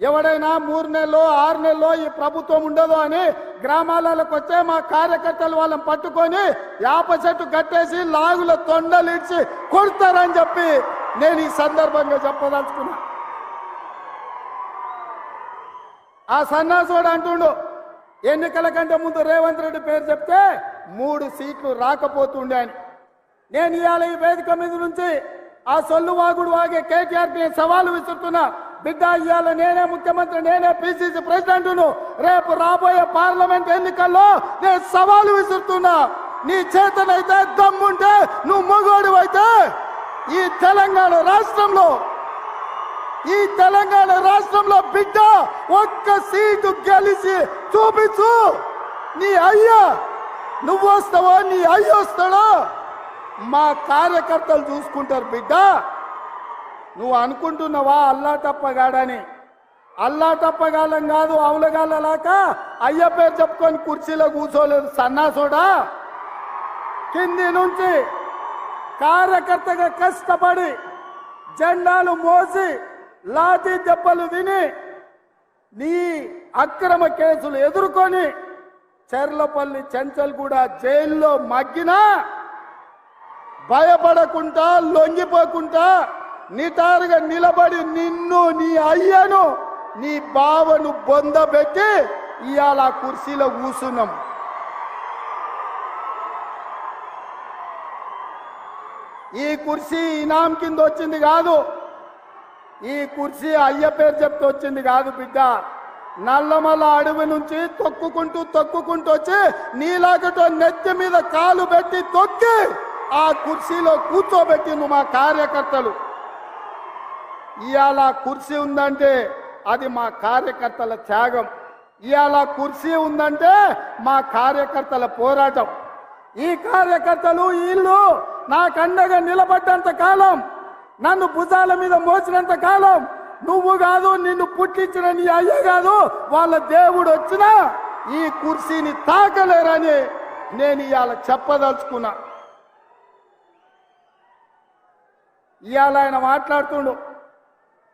ఎవడైనా 3 నెలలు 6 నెలలు ఈ ప్రభుత్వం ఉండదు అని గ్రామాలకు వచ్చే మా కార్యకర్తలు వాళ్ళని పట్టుకొని యాప చెట్టు కట్టేసి లాగుల తొండలిడ్చి కొడతారని చెప్పి నేను ఈ సందర్భంగా చెప్పదలుచుకున్నా. ఆ సన్నాసుడు అంటుండు ఎన్నికల కంటే ముందు రేవంత్ రెడ్డి పేరు చెప్తే 3 సీట్లు రాకపోతుండే అని. నేను ఇవాళ ఈ వేదిక మీద నుంచి ఆ సొల్లు వాగుడు వాగే కేటీఆర్కి నేను సవాలు విసురుతున్నా. బిడ్డ, ఇవాళ నేనే ముఖ్యమంత్రి, నేనే పిసిసి ప్రెసిడెంట్ను. రేపు రాబోయే పార్లమెంట్ ఎన్నికల్లో నేను సవాలు విసురుతున్నా. నీ చేతనైతే దమ్ముంటే నువ్వు మొగోడు అయితే ఈ తెలంగాణ రాష్ట్రంలో బిడ్డ ఒక్క సీటు గెలిచి చూపించు. నీ అయ్యా నువ్వు వస్తావో నీ అయ్య వస్తాడో మా కార్యకర్తలు చూసుకుంటారు. బిడ్డ, నువ్వు అనుకుంటున్నావా అల్లా తప్పగాడని? అల్లా తప్పగాలం కాదు, అవులగాలలాక అయ్య పేరు చెప్పుకొని కుర్చీలో కూర్చోలేదు సన్నాసోడా. కింది నుంచి కార్యకర్తగా కష్టపడి జెండాలు మోసి లాఠీ దెబ్బలు విని నీ అక్రమ కేసులు ఎదుర్కొని చెర్లపల్లి చెంచల్గూడ జైల్లో మగ్గినా భయపడకుండా లొంగిపోకుండా నిటారుగా నిలబడి నిన్ను, నీ అయ్యను, నీ బావను బొందబెట్టి ఇవాళ కుర్చీలో కూర్చున్నాం. ఈ కుర్చీ ఇనాం కింద వచ్చింది కాదు, ఈ కుర్చీ అయ్య పేరు చెప్తే వచ్చింది కాదు బిడ్డ. నల్లమల్ల అడవి నుంచి తొక్కుకుంటూ వచ్చి నీలాగటో నెత్తి మీద కాలు పెట్టి తొక్కి ఆ కుర్చీలో కూర్చోబెట్టిండు మా కార్యకర్తలు. ఇవాళ కుర్చీ ఉందంటే అది మా కార్యకర్తల త్యాగం. ఇవాళ కుర్చీ ఉందంటే మా కార్యకర్తల పోరాటం. ఈ కార్యకర్తలు వీళ్ళు నాకు అండగా నిలబడ్డంత కాలం, నన్ను భుజాల మీద మోసినంత కాలం, నువ్వు కాదు, నిన్ను పుట్టించిన నీ అయ్య కాదు, వాళ్ళ దేవుడు వచ్చినా ఈ కుర్చీని తాకలేరని నేను ఇవాళ చెప్పదలుచుకున్నా. ఇవాళ ఆయన మాట్లాడుతుండు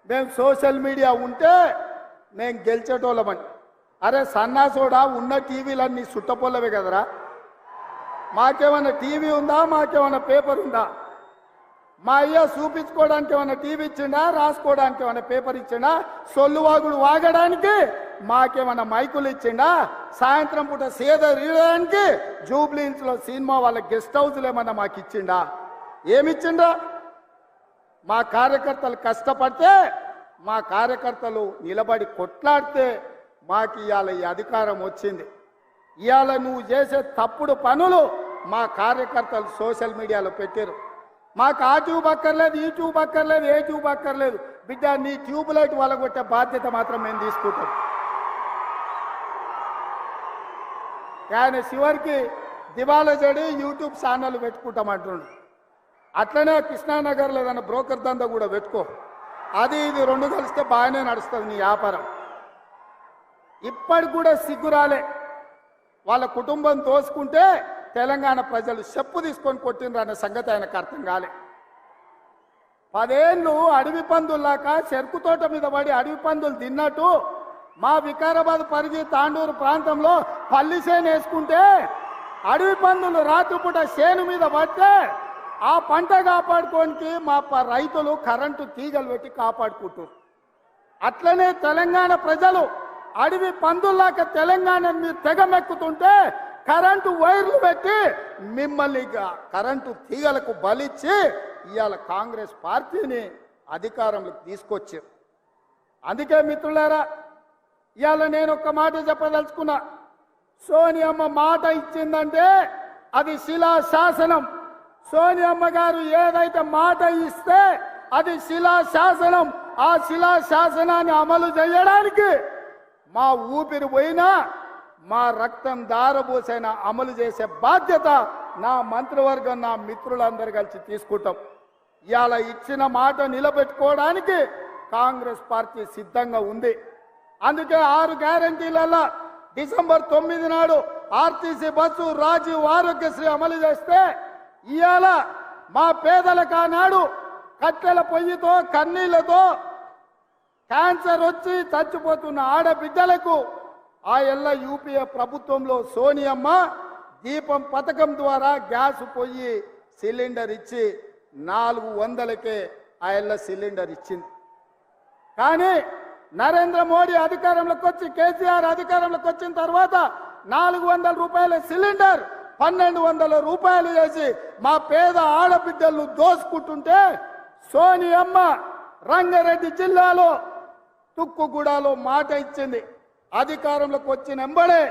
మేము సోషల్ మీడియా ఉంటే మేము గెలిచేటోళ్ళమని. అరే సన్నాసోడా, ఉన్న టీవీలన్నీ సుట్టపొల్లవే కదరా. మాకేమన్నా టీవీ ఉందా? మాకేమన్నా పేపర్ ఉందా? మా అయ్య చూపించుకోవడానికి ఏమన్నా టీవీ ఇచ్చిండా? రాసుకోవడానికి ఏమన్నా పేపర్ ఇచ్చిండా? సొల్లువాగుడు వాగడానికి మాకేమన్నా మైకులు ఇచ్చిండా? సాయంత్రం పూట సేద రీయడానికి జూబ్లీహిల్స్లో సినిమా వాళ్ళ గెస్ట్ హౌస్లు ఏమన్నా మాకు ఇచ్చిండా? ఏమిచ్చిండా? మా కార్యకర్తలు కష్టపడితే, మా కార్యకర్తలు నిలబడి కొట్లాడితే మాకు ఇవాళ ఈ అధికారం వచ్చింది. ఇవాళ నువ్వు చేసే తప్పుడు పనులు మా కార్యకర్తలు సోషల్ మీడియాలో పెట్టారు. మాకు ఆ ట్యూబ్ అక్కర్లేదు, ఈ ట్యూబ్ అక్కర్లేదు, ఏ ట్యూబ్ అక్కర్లేదు. బిడ్డ, నీ ట్యూబ్ లైట్ వలగొట్టే బాధ్యత మాత్రం మేము తీసుకుంటాం. ఆయన చివరికి దివాలా చెడి యూట్యూబ్ ఛానల్ పెట్టుకుంటామంటుండు. అట్లనే కృష్ణానగర్లో ఏదైనా బ్రోకర్ దందా కూడా పెట్టుకో. అది ఇది 2 కలిస్తే బాగానే నడుస్తుంది నీ వ్యాపారం. ఇప్పటికి కూడా సిగ్గురాలే. వాళ్ళ కుటుంబం తోసుకుంటే తెలంగాణ ప్రజలు చెప్పు తీసుకొని కొట్టినరు అనే సంగతి ఆయనకు అర్థం కాలే. 10 ఏళ్ళు అడవి పందుల్లాక చెరుకు తోట మీద పడి అడవి పందులు తిన్నట్టు మా వికారాబాద్ పరిధి తాండూరు ప్రాంతంలో పల్లి చేను వేసుకుంటే అడవి పందులు రాత్రిపూట చేను మీద పడితే ఆ పంట కాపాడుకోనికి మా రైతులు కరెంటు తీగలు పెట్టి కాపాడుకుంటారు. అట్లనే తెలంగాణ ప్రజలు అడవి పందుల్లాక తెలంగాణ మీరు తెగమెక్కుతుంటే కరెంటు వైర్లు పెట్టి మిమ్మల్ని కరెంటు తీగలకు బలిచ్చి ఇవాళ కాంగ్రెస్ పార్టీని అధికారంలోకి తీసుకొచ్చారు. అందుకే మిత్రులారా, ఇవాళ నేను ఒక్క మాట చెప్పదలుచుకున్నా. సోనియమ్మ మాట ఇచ్చిందంటే అది శిలా శాసనం. సోనియమ్మ గారు ఏదైతే మాట ఇస్తే అది శిలా శాసనం. ఆ శిలా శాసనాన్ని అమలు చేయడానికి మా ఊపిరి పోయినా మా రక్తం దారబోసైన అమలు చేసే బాధ్యత నా మంత్రివర్గం, నా మిత్రులందరూ కలిసి తీసుకుంటాం. ఇవాళ ఇచ్చిన మాట నిలబెట్టుకోవడానికి కాంగ్రెస్ పార్టీ సిద్ధంగా ఉంది. అందుకే 6 గ్యారంటీలలో డిసెంబర్ 9 నాడు ఆర్టీసీ బస్సు, రాజీవ్ ఆరోగ్యశ్రీ అమలు చేస్తే ఇవాళ మా పేదలకు ఆనాడు కట్టెల పొయ్యితో కన్నీళ్లతో క్యాన్సర్ వచ్చి చచ్చిపోతున్న ఆడబిడ్డలకు ఆ ఎల్ల యూపీఏ ప్రభుత్వంలో సోనియమ్మ దీపం పథకం ద్వారా గ్యాస్ పొయ్యి సిలిండర్ ఇచ్చి 400కే ఆ ఎల్ల సిలిండర్ ఇచ్చింది. కానీ నరేంద్ర మోడీ అధికారంలోకి వచ్చి కేసీఆర్ అధికారంలోకి వచ్చిన తర్వాత 400 రూపాయల సిలిండర్ 1200 రూపాయలు చేసి మా పేద ఆడబిడ్డలను దోసుకుంటుంటే సోనియమ్మ రంగారెడ్డి జిల్లాలో తుక్కుగూడలో మాట ఇచ్చింది. అధికారంలోకి వచ్చిన వెంబడే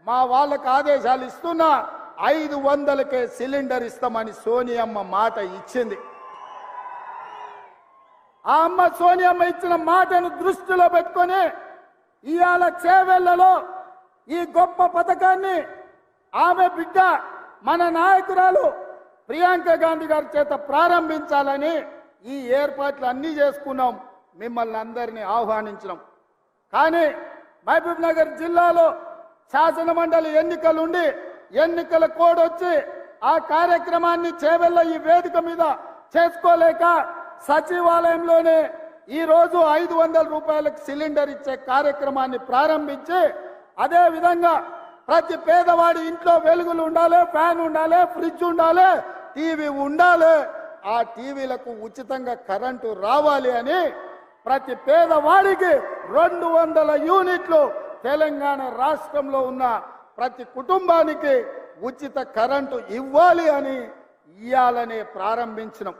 మా వాళ్ళకు ఆదేశాలు ఇస్తున్నా 500కే సిలిండర్ ఇస్తామని సోనియమ్మ మాట ఇచ్చింది. ఆ అమ్మ సోనియమ్మ ఇచ్చిన మాటను దృష్టిలో పెట్టుకొని ఇవాళ చేవెళ్లలో ఈ గొప్ప పథకాన్ని ఆమె బిడ్డ మన నాయకురాలు ప్రియాంక గాంధీ గారి చేత ప్రారంభించాలని ఈ ఏర్పాట్లు అన్నీ చేసుకున్నాం. మిమ్మల్ని అందరినీ ఆహ్వానించినాం. కానీ మహబూబ్ నగర్ జిల్లాలో శాసన మండలి ఎన్నికలుండి ఎన్నికల కోడ్ వచ్చి ఆ కార్యక్రమాన్ని చేవెళ్ళ ఈ వేదిక మీద చేసుకోలేక సచివాలయంలోనే ఈ రోజు 500 రూపాయలకు సిలిండర్ ఇచ్చే కార్యక్రమాన్ని ప్రారంభించి అదే విధంగా ప్రతి పేదవాడి ఇంట్లో వెలుగులు ఉండాలి, ఫ్యాన్ ఉండాలి, ఫ్రిడ్జ్ ఉండాలి, టీవీ ఉండాలి. ఆ టీవీలకు ఉచితంగా కరెంటు రావాలి అని ప్రతి పేదవాడికి 200 యూనిట్లు తెలంగాణ రాష్ట్రంలో ఉన్న ప్రతి కుటుంబానికి ఉచిత కరెంటు ఇవ్వాలి అని ఇయ్యాలనే ప్రారంభించినాం.